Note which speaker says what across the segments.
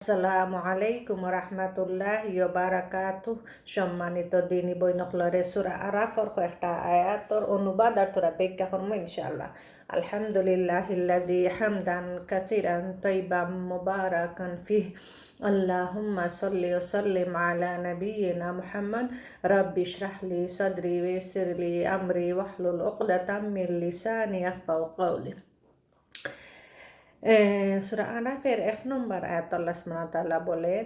Speaker 1: আসসালামু আলাইকুম রহমতুল্লাহি ওয়া বারাকাতুহ। সম্মানিত দিনী বৈনকলরে সূরা আরাফর কয়েকটা আয়াতর অনুবাদ আর তোরা ব্যাখ্যা করবো ইনশাআল্লাহ। আলহামদুলিল্লাহিল্লাযী হামদান কাসীরান তাইয়্যিবাম মুবারাকান ফিহ। আল্লাহুম্মা সাল্লি ওয়া সাল্লিম আলা নাবিয়িনা মুহাম্মদ। রাব্বি ইশরাহ লি সাদরি ওয়া ইয়াসসির লি আমরি ওয়াহলুল উকদাতাম মিন লিসানি ইয়াফকাহু কওলি। সূরা আরাফের ১ নম্বর আয়াত আল্লাহ সুবহানাহু ওয়া তাআলা বলেন,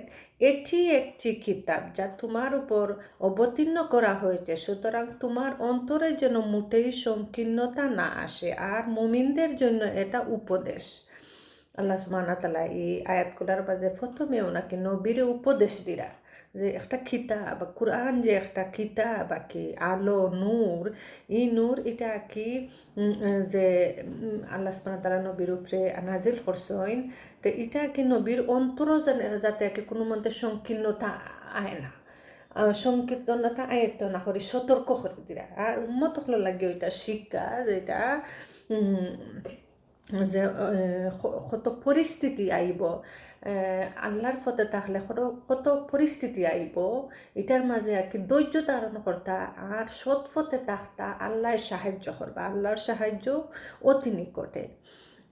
Speaker 1: এটি একটি কিতাব যা তোমার উপর অবতীর্ণ করা হয়েছে, সুতরাং তোমার অন্তরে যেন মোটেই সংকীর্ণতা না আসে, আর মুমিনদের জন্য এটা উপদেশ। আল্লাহ সুবহানাহু ওয়া তাআলা এই আয়াতগুলোর মাঝে প্রথমে ওনাকে নবীর উপদেশ দিরা যে একটা কিতাব কোরআন, যে একটা কিতাব কি আলো নূর, এই নূর এটা কি যে আল্লাহ সুবহানাহু ওয়া তাআলা নবীর উপরে নাজিল করছেন, তো এটা কি নবীর অন্তর যাতে কি কোনো মধ্যে সংকীর্ণতা আয় না, সংকীর্ণতা আয়ত্ত না করে সতর্ক করে দিরা। আর উম্মত হলো লাগে ওইটা শিক্ষা যেটা যে কত পরিস্থিতি আইব, আল্লাহর পথে থাকলে কত পরিস্থিতি আইব, এটার মাঝে আর কি ধৈর্য ধারণ করতা আর সৎ পথে থাকতা আল্লাহ সাহায্য করবা, আল্লাহর সাহায্য অতি নিকটে।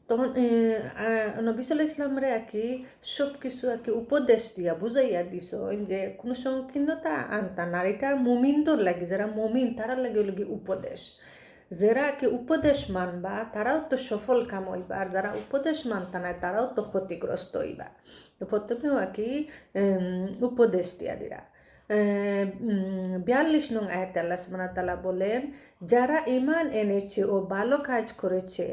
Speaker 1: তখন নবী সাল্লাল্লাহু আলাইহি ওয়াসাল্লামরে আর কি সব কিছু আর কি উপদেশ দিয়া বুঝাইয়া দিস যে কোনো সংকীর্ণতা আনতা না। এটা মুমিনদের লাগে, যারা মুমিন তারা লাগে লাগে উপদেশ, যারা কি উপদেশ মানবা তারাও তো সফল কাম হইবা, আর যারা উপদেশ মানতা নাই তারাও তো ক্ষতিগ্রস্ত হইবা। তো প্রথমেও আর কি উপদেশ দিয়া দিরা। ৪২ নং আয়াতে আল্লাহ সুবহানাহু ওয়া তাআলা বলেন, যারা ঈমান এনেছে ও ভালো কাজ করেছে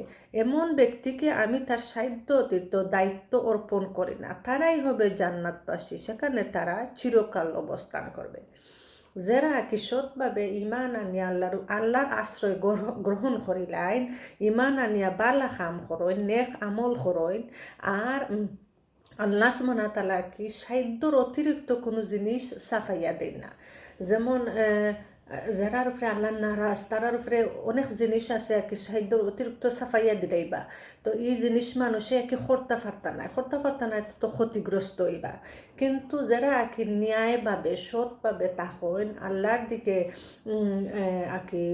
Speaker 1: এমন ব্যক্তিকে আমি তার সাধ্য অতীত দায়িত্ব অর্পণ করি না, তারাই হবে জান্নাতবাসী, সেখানে তারা চিরকাল অবস্থান করবে। যারা কি সৎভাবে ঈমান আনিয়া আল্লাহর আশ্রয় গ্রহণ করিলাইন, ঈমান আনিয়া বালা কাম করইন, নেক আমল করইন, আর আল্লাহ সুবহানাহু ওয়া তাআলা কি সাধ্যর অতিরিক্ত কোনো জিনিস সাফাইয়া দেন না। যেমন যারার উপরে আল্লাহ নারাজ তারার উপরে অনেক জিনিস আছে আর কি সাধ্যর অতিরিক্ত সাফাইয়া দিলাইবা, তো এই জিনিস মানুষে আর কি করতে পারতা না তো ক্ষতিগ্রস্ত হইবা। কিন্তু যারা আর কি ন্যায়ভাবে সৎভাবে তাহন আল্লাহর দিকে আর কি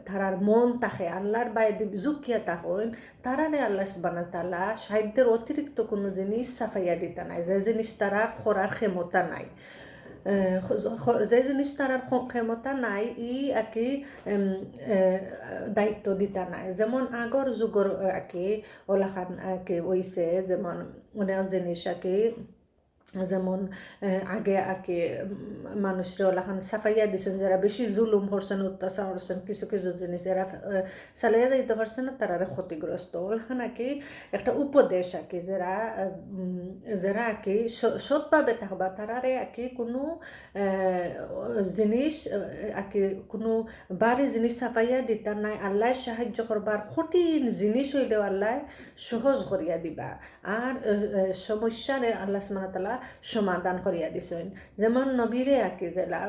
Speaker 1: তারার মন তাকে আল্লাহর বাইরে ঝুঁকিয়া তাহন, তারারে আল্লাহ সুবহানাহু ওয়া তাআলা সাধ্যের অতিরিক্ত কোনো জিনিস সাফাইয়া দিতে নাই, যে জিনিস তারা করার ক্ষমতা নাই, যে জিনিস তারার ক্ষমতা নাই ই আর কি দায়িত্ব দিতা নাই। যেমন আগর যুগর আর কি ওলাখান আর কি হইছে, যেমন অনেক জিনিস আর কি যেমন আগে আর কি মানুষরা ওলাখান সাফাইয়া দিছেন, যারা বেশি জুলুম করছেন অত্যাচার করছেন, কিছু কিছু জিনিস এরা চালাইয়া যাইতে পারছে না, তারা ক্ষতিগ্রস্ত ওলাখান আর কি একটা উপদেশ আর কি যারা আর কি সৎভাবে থাকবা তারারে আর কি কোনো জিনিস আর কি কোনো বাড়ি জিনিস সাফাইয়া দিতা নাই, আল্লাহ সাহায্য করবার কঠিন জিনিস হইলেও আল্লাহ সহজ করিয়া দিবা, আর সমস্যারে আল্লাহ সুবহানাহু ওয়া তাআলা সমাধান করিয়া দিছেন। যেমন নবীরে আর কি জেলা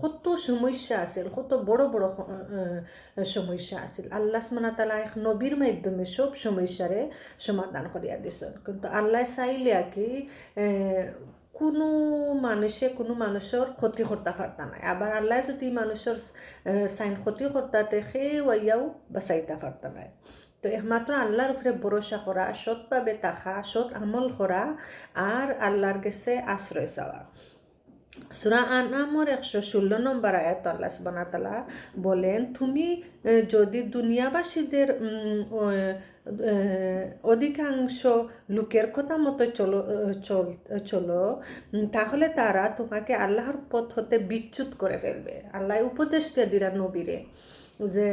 Speaker 1: কত সমস্যা আছিল, কত বড় বড় সমস্যা আছিল, আল্লাহ সুবহানাহু ওয়া তাআলা এক নবীর মাধ্যমে সব সমস্যারে সমাধান করিয়া দিছেন। কিন্তু আল্লাহ চাইলে আর কি কোনো মানুষের ক্ষতি করতে পারতা নাই, আবার আল্লাহ যদি মানুষের সাইন ক্ষতি করতাতে সেই ওয়াইয়াও বাঁচাইতে পারতা নাই। তো একমাত্র আল্লাহর উপরে ভরসা করা, সৎভাবে থাকা, সৎ আমল করা, আর আল্লাহর কাছে আশ্রয় চাওয়া। সূরা আনআমের ১১৬ নম্বর আয়াত আল্লাহ সুবহানাহু ওয়া তাআলা বলেন, তুমি যদি দুনিয়াবাসীদের অধিকাংশ লোকের কথা মতো চলো তাহলে তারা তোমাকে আল্লাহর পথ হতে বিচ্যুত করে ফেলবে। আল্লাহ উপদেশ দিয়ে দিরা নবীরে যে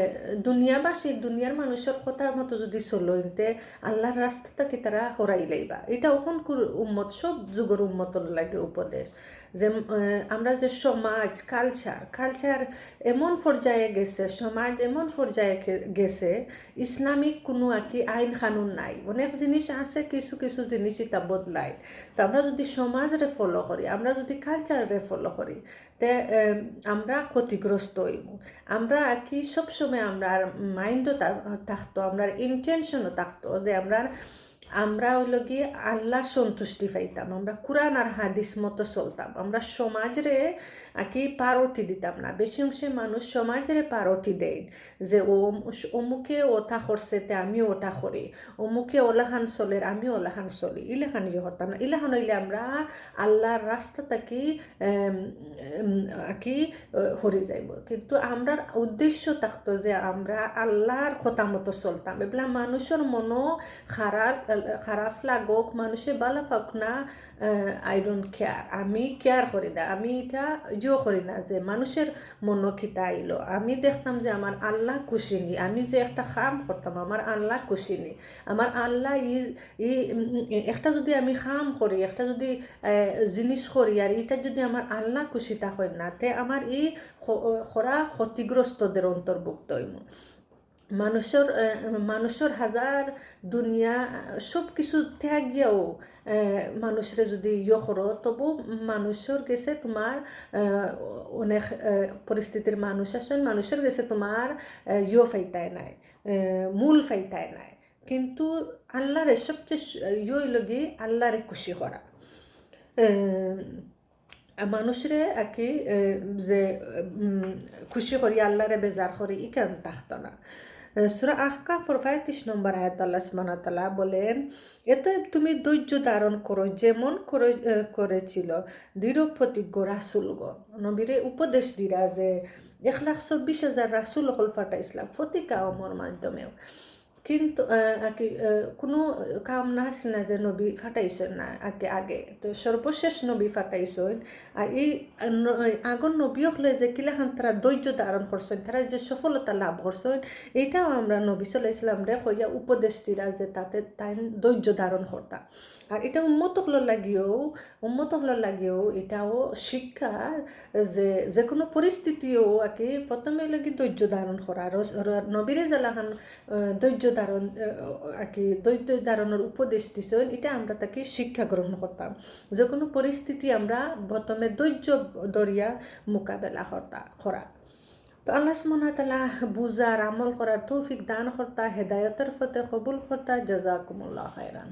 Speaker 1: দুনিয়ার মানুষের কথা মতো যদি চলইতে আল্লাহর রাস্তা থেকে তারা হরাই লাইবা। এটা ওখান উম্মত সব যুগের উম্মতর লাগে উপদেশ, যে আমরা যে সমাজ কালচার এমন পর্যায়ে গেছে, সমাজ এমন পর্যায়ে গেছে, ইসলামিক কোনো আর কি আইন কানুন নাই, অনেক জিনিস আছে, কিছু কিছু জিনিস এটা বদলায়। তো আমরা যদি সমাজরে ফলো করি, আমরা যদি কালচারে ফলো করি, তে আমরা ক্ষতিগ্রস্ত হইব। আমরা আর কি সবসময় আমরা মাইন্ডও থাকতো, আমরা ইন্টেনশনও থাকতো যে আমরা আমরা হইল গিয়ে আল্লাহর সন্তুষ্টি পাইতাম, আমরা কোরআন আর হাদিস মতো চলতাম, আমরা সমাজরে কি পারটি দিতাম না। বেশি অংশে মানুষ সমাজরে পারটি দেয় যে অমুকে ওটা করছে তে আমি ওটা করি, অমুকে ওলাহান চলের আমি ওলাহান চলি, ইলেখান ইয়ে হতাম না। ইলেখান হইলে আমরা আল্লাহর রাস্তা থাকি কি হরে যাইব। কিন্তু আমরা উদ্দেশ্য থাকতো যে আমরা আল্লাহর কথা মতো চলতাম। এগুলা মানুষের মনও খারাপ লাগক, মানুষে বালা পাক না, আই ডোন্ট কেয়ার, আমি কেয়ার করি না, আমি এটা ইয়েও করি না যে মানুষের মনো খিতা আইলো। আমি দেখতাম যে আমার আল্লাহ খুশি নি, আমি যে একটা কাম করতাম আমার আল্লাহ খুশি নি, আমার আল্লাহ একটা যদি আমি কাম করি, একটা যদি জিনিস করি আর এটা যদি আমার আল্লাহ খুশি থাকেন না, তে আমার এই খরা ক্ষতিগ্রস্তদের অন্তর্ভুক্ত হইম। মানুষের হাজার দুনিয়া সব কিছু ত্যাগ গিয়াও মানুষরে যদি ইয়ে করো, তবু মানুষের গেছে তোমার অনেক পরিস্থিতির মানুষ আছেন, মানুষের গেছে তোমার ইয়ে ফাইতায় নাই, মূল ফাইতায় নাই। কিন্তু আল্লাহরে সবচেয়ে ইয়ে লগি আল্লাহরে খুশি করা। মানুষরে আর কি যে খুশি করি আল্লাহরে বেজার করি ই কেন থাকতো না। সূরা আহকাফ 35 নম্বর আয়াত আল্লাহ সুবহানাহু ওয়া তাআলা বলেন, এত তুমি ধৈর্য ধারণ করো যেমন করেছিল দৃঢ় প্রতিজ্ঞ রাসূলগণ। নবীরে উপদেশ দিরা যে 1,24,000 রাসূল হল ফাটাইছিলাম প্রতিকা অমর মাধ্যমেও, কিন্তু কোনো কাম না আসল না যে নবী ফাটাইছেন না আগে তো সর্বশেষ নবী ফাটাইছেন। আর এই আগর নবী হলে যে কিলাখান তারা ধৈর্য ধারণ করছেন, তারা যে সফলতা লাভ করছেন, এইটাও আমরা নবী সাল্লাল্লাহু আলাইহি ওয়াসাল্লাম রে কইয়া উপদেশ দিরা যে তাতে তাই ধৈর্য ধারণ করতা। আর এটা উম্মত হলার লাগেও এটাও শিক্ষা যে যে কোনো পরিস্থিতিও আর কি প্রথমে লাগি ধৈর্য ধারণ করা। নবীরে জ্বালাখান ধৈর্য ধারণ আর কি ধৈর্য ধারণের উপদেশ দিছেন, এটা আমরা তাকে শিক্ষা গ্রহণ করতাম। যে কোনো পরিস্থিতি আমরা প্রথমে ধৈর্য ধরিয়া মোকাবেলা করা। তো আল্লাহ সুবহানাহু ওয়া তাআলা বুঝার আমল করার তৌফিক দান করতা, হেদায়তের পথে কবুল করতা। জাযাকুমুল্লাহ খাইরান।